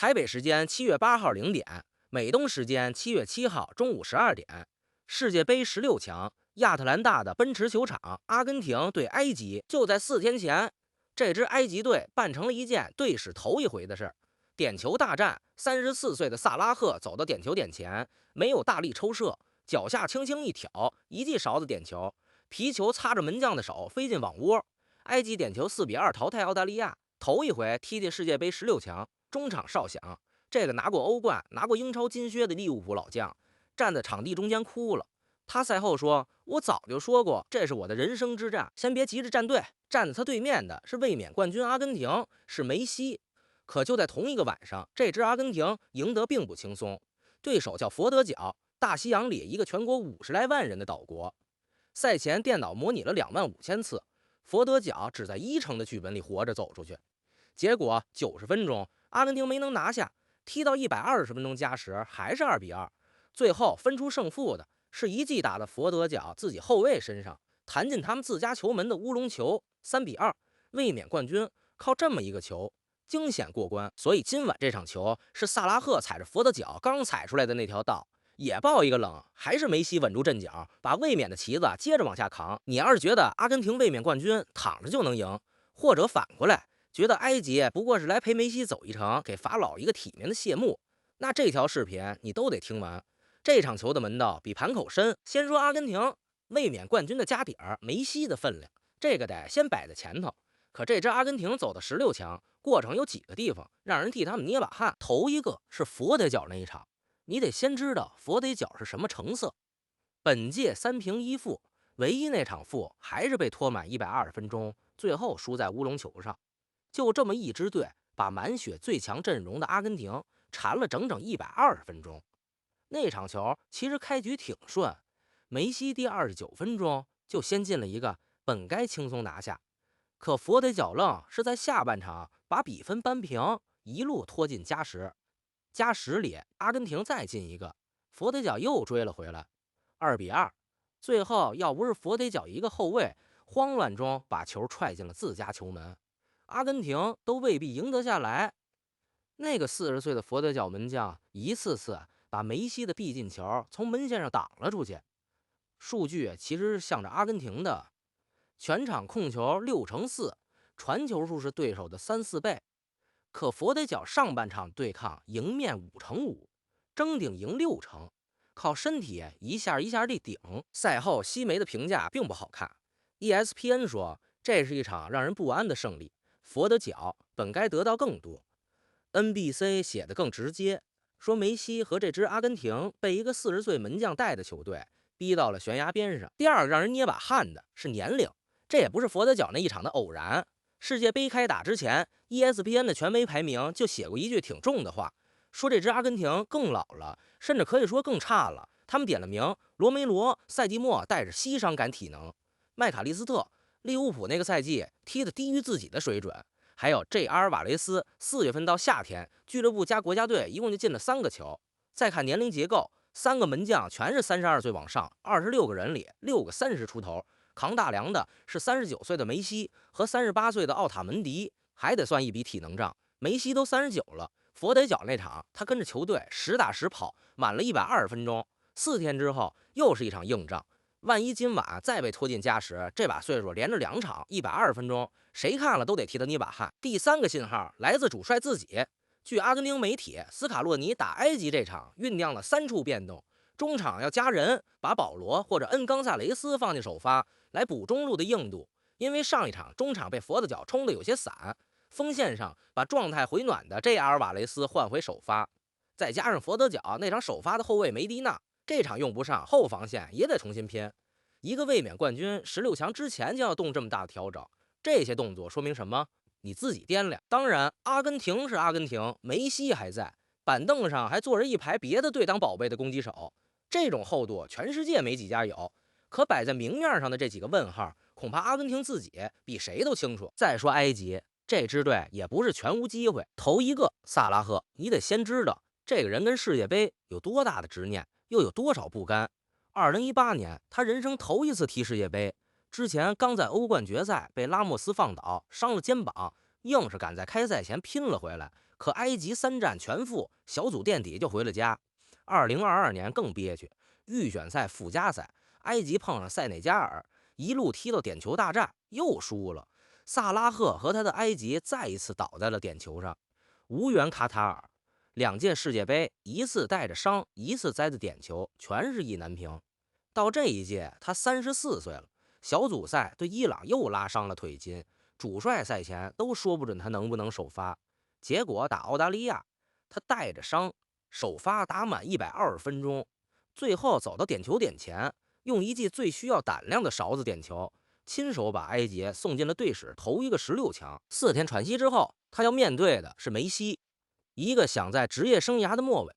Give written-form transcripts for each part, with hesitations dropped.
台北時間7月8號0點，美東時間7月7號中午12點，世界杯16强，亞特蘭大的奔馳球場，阿根廷对埃及。就在4天前，這支埃及隊辦成了一件队史頭一回的事。點球大戰，34歲的薩拉赫走到點球點前，沒有大力抽射，腳下輕輕一挑，一記勺子點球，皮球擦着門將的手飛進網窩。埃及點球4比2淘汰澳大利亞，頭一回踢進世界杯16強。中場哨響，這個拿過歐冠、拿過英超金靴的利物浦老將站在場地中間哭了。他賽後說：“我早就說過，這是我的人生之戰。先別急着站隊，站在他對面的是衛冕冠軍阿根廷，是梅西。可就在同一個晚上，這支阿根廷贏得並不輕鬆，對手叫佛得角，大西洋裡一個全國50來萬人的島國。賽前電腦模擬了25000次，佛得角只在1成的劇本裡活着走出去。結果90分鐘。”阿根廷沒能拿下，踢到120分鐘加時還是2比2，最後分出勝負的是一記打到佛得角自己後衛身上，彈進他們自家球門的烏龍球，3比2，衛冕冠軍靠這麼一個球驚險過關。所以今晚這場球是薩拉赫踩着佛得角剛踩出來的那條道，也爆一個冷，還是梅西穩住陣腳，把衛冕的旗子接着往下扛。你要是覺得阿根廷衛冕冠軍躺着就能贏，或者反過來覺得埃及不過是來陪梅西走一程，給法老一個體面的謝幕，那這條視頻你都得听完。這場球的门道比盘口深。先說阿根廷衛冕冠軍的家底兒，梅西的分量，這個得先擺在前頭。可這支阿根廷走到16强，過程有幾個地方讓人替他們捏把汗。頭一個是佛得角那一場，你得先知道佛得角是什麼成色。本屆3平1負，唯一那场負還是被拖滿120分鐘，最後輸在烏龍球上。就這麼一支隊把滿血最強陣容的阿根廷纏了整整120分鐘。那場球其實開局挺順，梅西第29分鐘就先進了一個，本該輕鬆拿下。可佛得角愣是在下半場把比分扳平，一路拖進加時。加时裡阿根廷再進一個，佛得角又追了回來，2比2。最後要不是佛得角一個後衛慌亂中把球踹進了自家球门，阿根廷都未必贏得下來。那個40歲的佛得角門將一次次把梅西的必進球從門線上擋了出去。數據其實是向着阿根廷的，全場控球6成4，傳球數是對手的3、4倍。可佛得角上半場對抗贏面5成5，爭頂贏6成，靠身體一下一下地頂。賽後西梅的評價並不好看， ESPN 說這是一場讓人不安的勝利，佛得角本該得到更多。 NBC 寫得更直接，說梅西和這支阿根廷被一個40歲門將帶的球隊逼到了悬崖邊上。第二個讓人捏把汗的是年齡，這也不是佛得角那一場的偶然。世界杯開打之前， ESPN 的權威排名就寫過一句挺重的話，說這支阿根廷更老了，甚至可以說更差了。他們點了名羅梅羅賽季末帶着膝傷感體能，麥卡利斯特利物浦那個賽季踢得低於自己的水準，還有这阿爾瓦雷斯4月份到夏天俱樂部加国家隊一共就進了3個球。再看年齡結構，3個門將全是32歲往上，26個人裡6個30出頭，扛大梁的是39岁的梅西和38岁的奧塔门迪，還得算一筆體能賬。梅西都39了，佛得角那場他跟着球隊實打實跑滿了120分鐘，4天之後又是一場硬仗。萬一今晚再被拖进加时，这把岁数連着2場120分鐘，誰看了都得替他捏把汗。第3個信號來自主帥自己，據阿根廷媒體，斯卡洛尼打埃及這場醞釀了3處變動，中場要加人，把保羅或者恩岡薩雷斯放進首發，來補中路的硬度。因為上一場中場被佛得角衝得有些散，鋒線上把狀態回暖的这阿爾瓦雷斯換回首發，再加上佛得角那场首發的後衛梅迪納，這場用不上，後防線也得重新拼。一個衛冕冠軍16強之前就要動這麼大的調整，這些動作說明什麼？你自己掂量。當然，阿根廷是阿根廷，梅西還在，板凳上還坐着一排別的隊當寶貝的攻擊手，這種厚度全世界沒幾家有。可擺在明面上的這幾個問號，恐怕阿根廷自己比誰都清楚。再說埃及這支隊也不是全無機會。頭一個薩拉赫，你得先知道這個人跟世界杯有多大的執念，又有多少不甘。2018年他人生頭一次踢世界杯，之前剛在歐冠決賽被拉莫斯放倒，傷了肩膀，硬是趕在開賽前拼了回來，可埃及3戰全負，小組墊底就回了家。2022年更憋屈，預選賽附加賽，埃及碰上塞內加爾，一路踢到點球大戰，又輸了。薩拉赫和他的埃及再一次倒在了點球上，無緣卡塔爾。2屆世界杯，一次帶着傷，一次栽的點球，全是意難平。到這一屆，他34歲了，小組賽對伊朗又拉傷了腿筋，主帥赛前都說不准他能不能首發。結果打澳大利亞，他帶着傷首發打滿120分鐘，最後走到點球点前，用一记最需要膽量的勺子點球，親手把埃及送进了队史头一個16强。4天喘息之後，他要面對的是梅西，一個想在職業生涯的末尾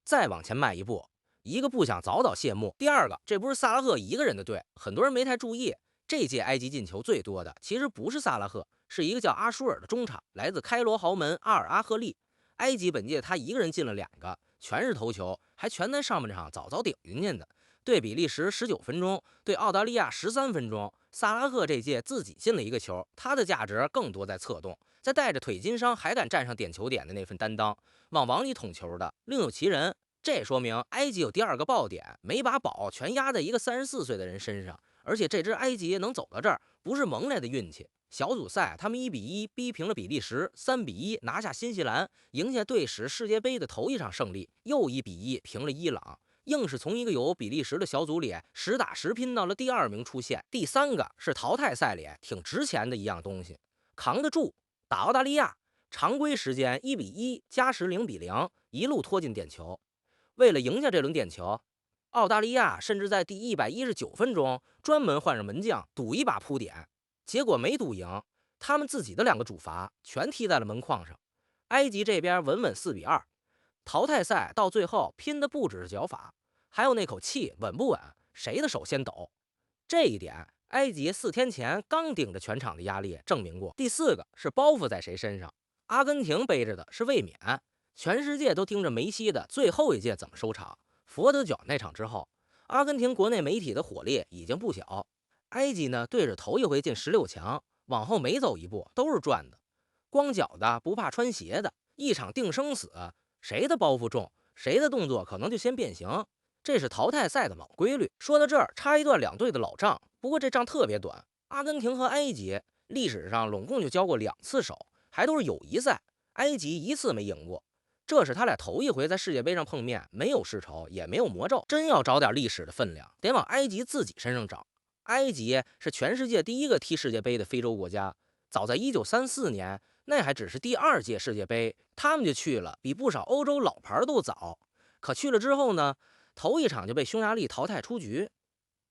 再往前邁一步，一個不想早早謝幕。第二個，這不是薩拉赫一個人的隊，很多人沒太注意，這屆埃及進球最多的其實不是薩拉赫，是一個叫阿舒尔的中場，來自開羅豪門阿爾阿赫利。埃及本届他一個人进了2個，全是头球，還全在上半场早早頂进去的。对比利时19分鐘，对澳大利亞13分鐘，薩拉赫這屆自己進了一個球，他的價值更多在策動，在帶着腿筋傷還敢站上點球點的那份擔當，往裡捅球的另有其人。這說明埃及有第2個爆點，每把寶全壓在一個34歲的人身上，而且這支埃及能走到這兒，不是蒙來的運氣。小組賽他們1-1逼平了比利時，3-1拿下新西蘭，贏下隊史世界杯的頭一場勝利，又1-1平了伊朗，硬是從一個有比利时的小組裡實打實拼到了第2名出線。第3個是淘汰賽裡挺值錢的一樣東西，扛得住。打澳大利亞，常規時間1-1，加時0-0，一路拖進點球。為了贏下這輪點球，澳大利亞甚至在第119分鐘專門換上門將賭一把撲點，結果沒賭贏，他們自己的2個主罰全踢在了門框上。埃及這邊穩穩4-2。淘汰賽到最後拼的不只是腳法，還有那口氣穩不穩，誰的手先抖。這一點埃及4天前剛頂着全場的壓力證明過。第4個是包袱在誰身上，阿根廷背着的是衛冕，全世界都盯着梅西的最後一屆怎麼收场。佛得角那场之後，阿根廷国內媒體的火力已經不小。埃及呢，对着头一回进16强，往後每走一步都是賺的。光腳的不怕穿鞋的，一場定生死，誰的包袱重，誰的動作可能就先變形，這是淘汰賽的老規律。說到這兒，插一段2隊的老仗，不過這仗特別短。阿根廷和埃及歷史上攏共就交過2次手，還都是友誼賽，埃及1次沒贏過。這是他倆頭一回在世界杯上碰面，沒有世仇，也沒有魔咒。真要找點歷史的分量，得往埃及自己身上找。埃及是全世界第一個踢世界杯的非洲國家，早在1934年，那還只是第2屆世界杯，他們就去了，比不少歐洲老牌都早。可去了之後呢，頭一場就被匈牙利淘汰出局，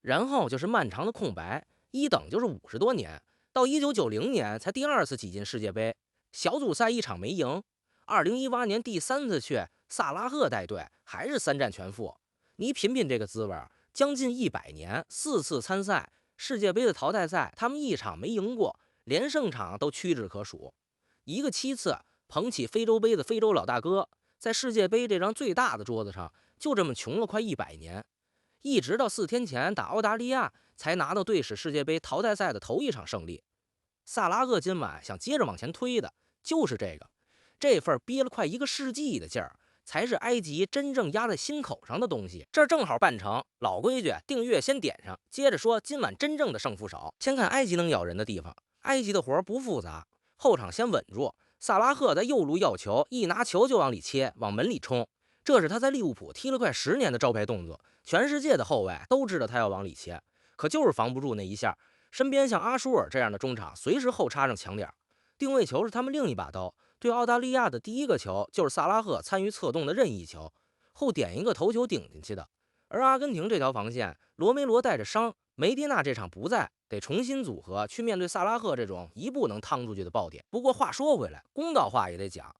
然後就是漫長的空白，一等就是50多年，到1990年才第2次擠進世界杯，小組賽一場沒贏。2018年第3次去，薩拉赫帶隊還是3戰全負。你品品這個滋味，將近100年，4次參賽，世界杯的淘汰賽他們一場沒贏過，連勝場都屈指可數。一個7次捧起非洲杯的非洲老大哥，在世界杯這張最大的桌子上，就這麼窮了快100年，一直到4天前打澳大利亞，才拿到隊史世界杯淘汰賽的頭一場勝利。薩拉赫今晚想接着往前推的就是这個。這份憋了快1個世紀的勁兒，才是埃及真正壓在心口上的東西。這正好辦成。老規矩，訂閱先點上，接着說今晚真正的勝負手。先看埃及能咬人的地方。埃及的活不複雜，後場先穩住。薩拉赫在右路要球，一拿球就往裡切，往門裡衝。這是他在利物浦踢了快10年的招牌動作，全世界的後衛都知道他要往裡切，可就是防不住那一下。身邊像阿舒爾這樣的中場，隨時後插上強點。定位球是他們另一把刀。對澳大利亞的第一個球就是薩拉赫參與策動的任意球，後點一個頭球頂進去的。而阿根廷這條防線，羅梅羅帶着傷，梅迪納這場不在，得重新組合去面對薩拉赫這種一步能趟出去的爆點。不過話說回來，公道話也得講，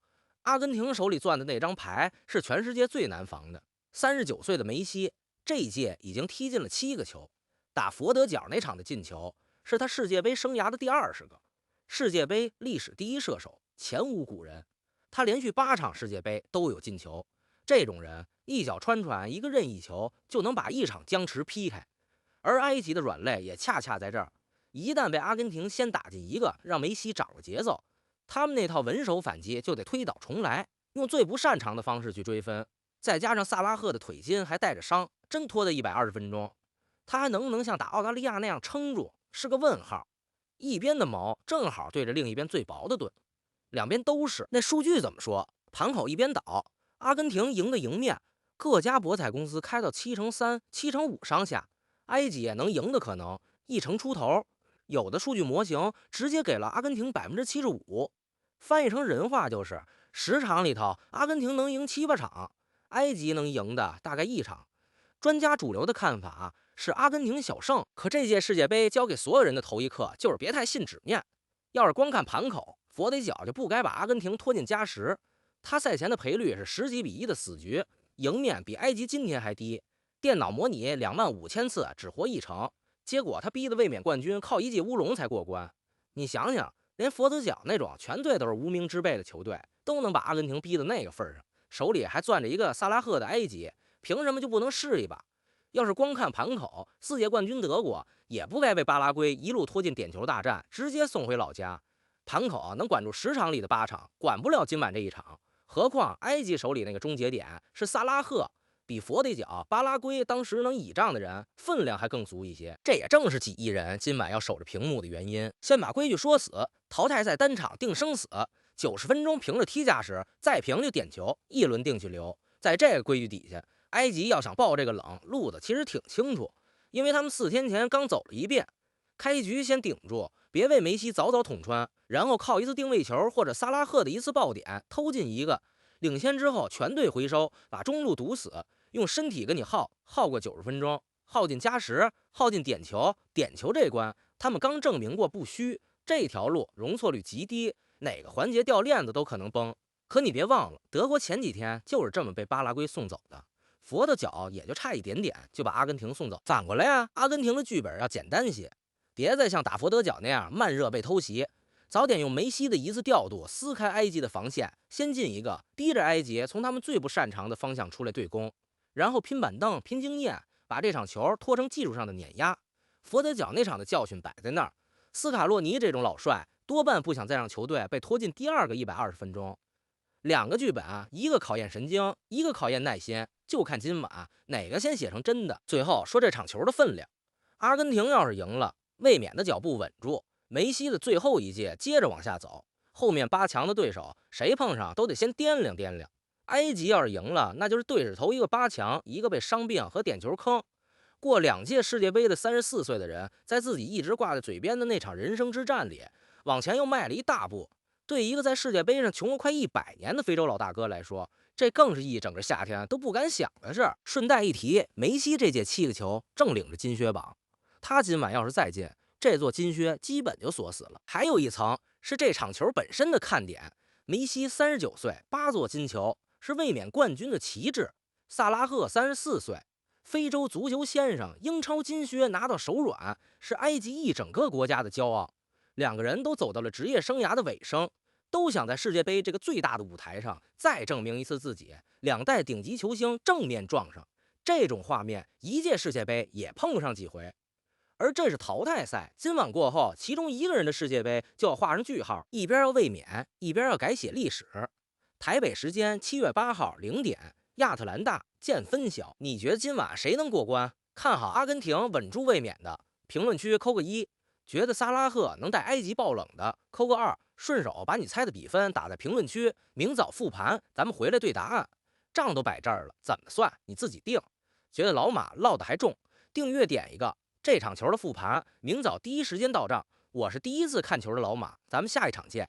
阿根廷手裡攥的那張牌是全世界最難防的。39歲的梅西這一屆已經踢進了7個球，打佛得角那場的進球是他世界杯生涯的第20個，世界杯歷史第1射手，前无古人。他連續8場世界杯都有進球，這種人一腳穿穿一個任意球就能把一場僵持劈開。而埃及的軟肋也恰恰在這兒，一旦被阿根廷先打進一個，讓梅西找個節奏，他們那套穩守反擊就得推倒重來，用最不擅長的方式去追分。再加上萨拉赫的腿筋还带着伤，真拖到120分鐘，他还能不能像打澳大利亚那样撑住，是个問號。一邊的矛正好對着另一邊最薄的盾，兩邊都是。那數據怎麼說？盤口一邊倒，阿根廷贏的贏面，各家博彩公司開到7成3、7成5上下，埃及也能贏的可能1成出頭。有的數據模型直接給了阿根廷75%，翻譯成人話就是10場裡頭，阿根廷能贏7、8場，埃及能贏的大概1場。專家主流的看法是阿根廷小勝，可這屆世界杯教給所有人的頭一課就是別太信紙面。要是光看盤口，佛得角就不該把阿根廷拖進加時。他賽前的賠率是10幾比1的死局，贏面比埃及今天還低。電腦模擬25000次只活1成，結果他逼得衛冕冠軍靠一記烏龍才過關。你想想，連佛得角那種全隊都是無名之輩的球隊，都能把阿根廷逼到那個份上，手裡還攥着一個薩拉赫的埃及，憑什麼就不能試一把？要是光看盤口，4屆冠軍德國也不該被巴拉圭一路拖進點球大戰，直接送回老家。盤口能管住10場裡的8場，管不了今晚這一場。何況埃及手裡那個終結點是薩拉赫，比佛得角、巴拉圭當時能倚仗的人分量還更足一些。這也正是幾億人今晚要守着屏幕的原因。先把規矩說死，淘汰賽單場定生死，90分鐘平着踢加時，再平就點球，一輪定去留。在這個規矩底下，埃及要想爆這個冷，路子其實挺清楚，因為他們4天前剛走了一遍。開局先頂住，別為梅西早早捅穿，然後靠一次定位球或者薩拉赫的一次爆點偷進一個，領先之後全隊回收，把中路堵死，用身體跟你耗過90分鐘，耗進加時，耗進點球。點球這關他們剛證明過不虛，這條路容錯率極低，哪個環節掉鏈子都可能崩。可你別忘了，德國前幾天就是這麼被巴拉圭送走的，佛得角也就差一點點就把阿根廷送走。反過來啊，阿根廷的劇本要簡單些，別再像打佛得角那樣慢熱被偷襲，早點用梅西的一次調度撕開埃及的防線，先進一個，逼着埃及從他們最不擅長的方向出來對攻，然後拼板凳拼經驗，把這場球拖成技術上的碾壓。佛得角那場的教訓擺在那兒，斯卡洛尼這種老帥多半不想再讓球隊被拖進第二個120分鐘。兩個劇本啊，一個考驗神經，一個考驗耐心，就看今晚哪個先寫成真的。最後說這場球的分量，阿根廷要是贏了，衛冕的腳步穩住，梅西的最後一屆接着往下走，後面8強的對手誰碰上都得先掂量掂量。埃及要是贏了，那就是對着頭一個8強，一個被傷病和點球坑。過2屆世界杯的34歲的人，在自己一直掛在嘴邊的那場人生之戰裡，往前又邁了一大步。對一個在世界杯上窮了快100年的非洲老大哥來說，這更是一整個夏天都不敢想的事兒。順帶一提，梅西這屆7個球正領着金靴榜，他今晚要是再進，這座金靴基本就鎖死了。還有一層是這場球本身的看點，梅西39歲，8座金球是衛冕冠軍的旗幟；薩拉赫34歲，非洲足球先生，英超金靴拿到手軟，是埃及一整個國家的驕傲。兩個人都走到了職業生涯的尾聲，都想在世界杯這個最大的舞台上再證明一次自己。兩代頂級球星正面撞上，這種畫面一屆世界杯也碰不上幾回。而這是淘汰賽，今晚過後，其中一個人的世界杯就要畫上句號，一邊要衛冕，一邊要改寫歷史。台北時間7月8號0點，亞特蘭大見分曉。你覺得今晚誰能過關？看好阿根廷穩住衛冕的，評論區扣個1。覺得薩拉赫能帶埃及爆冷的，扣個2，順手把你猜的比分打在評論區，明早復盤，咱們回來對答案。賬都擺這兒了，怎麼算你自己定。覺得老馬落得還重，訂閱點一個。這場球的復盤，明早第一時間到賬。我是第一次看球的老馬，咱們下一場見。